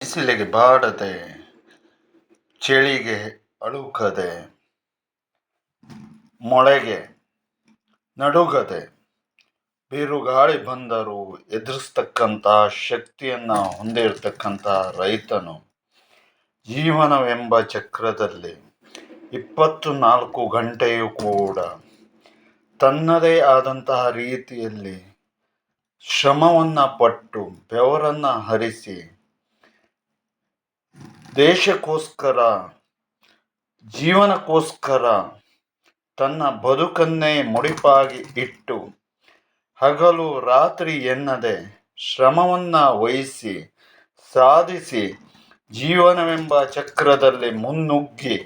ಬಿಸಿಲಿಗೆ ಬಾಡದೆ, ಚಳಿಗೆ ಅಳುಕದೆ, ಮೊಳೆಗೆ ನಡುಗದೆ, ಬಿರುಗಾಳಿ ಬಂದರೂ ಎದುರಿಸ್ತಕ್ಕಂಥ ಶಕ್ತಿಯನ್ನ ಹೊಂದಿರತಕ್ಕಂಥ ರೈತನು ಜೀವನವೆಂಬ ಚಕ್ರದಲ್ಲಿ 24 ಗಂಟೆಯೂ ಕೂಡ ತನ್ನದೇ ಆದಂತಹ ರೀತಿಯಲ್ಲಿ ಶ್ರಮವನ್ನ ಪಟ್ಟು ಬೆವರನ್ನ ಹರಿಸಿ ದೇಶಕ್ಕೋಸ್ಕರ, ಜೀವನಕ್ಕೋಸ್ಕರ ತನ್ನ ಬದುಕನ್ನೇ ಮುಡಿಪಾಗಿ ಇಟ್ಟು ಹಗಲು ರಾತ್ರಿ ಎನ್ನದೆ ಶ್ರಮವನ್ನ ವಹಿಸಿ ಸಾಧಿಸಿ ಜೀವನವೆಂಬ ಚಕ್ರದಲ್ಲಿ ಮುನ್ನುಗ್ಗಿ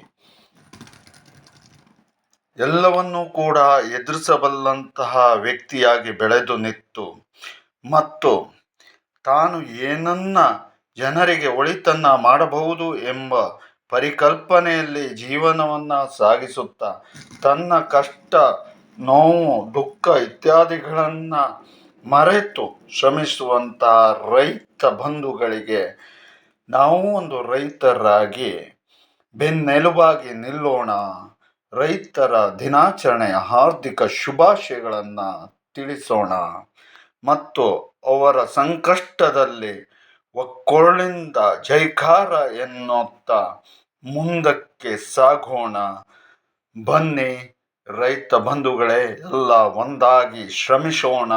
ಎಲ್ಲವನ್ನೂ ಕೂಡ ಎದುರಿಸಬಲ್ಲಂತಹ ವ್ಯಕ್ತಿಯಾಗಿ ಬೆಳೆದು ನಿಂತು ಮತ್ತು ತಾನು ಏನನ್ನ ಜನರಿಗೆ ಒಳಿತನ್ನ ಮಾಡಬಹುದು ಎಂಬ ಪರಿಕಲ್ಪನೆಯಲ್ಲಿ ಜೀವನವನ್ನ ಸಾಗಿಸುತ್ತಾ ತನ್ನ ಕಷ್ಟ, ನೋವು, ದುಃಖ ಇತ್ಯಾದಿಗಳನ್ನ ಮರೆತು ಶ್ರಮಿಸುವಂತಹ ರೈತ ಬಂಧುಗಳಿಗೆ ನಾವು ಒಂದು ರೈತರಾಗಿ ಬೆನ್ನೆಲುಬಾಗಿ ನಿಲ್ಲೋಣ. ರೈತರ ದಿನಾಚರಣೆಯ ಹಾರ್ದಿಕ ಶುಭಾಶಯಗಳನ್ನು ತಿಳಿಸೋಣ ಮತ್ತು ಅವರ ಸಂಕಷ್ಟದಲ್ಲಿ ಒಕ್ಕೊರಳಿಂದ ಜೈಕಾರ ಎನ್ನುತ್ತಾ ಮುಂದಕ್ಕೆ ಸಾಗೋಣ. ಬನ್ನಿ ರೈತ ಬಂಧುಗಳೇ, ಎಲ್ಲ ಒಂದಾಗಿ ಶ್ರಮಿಸೋಣ.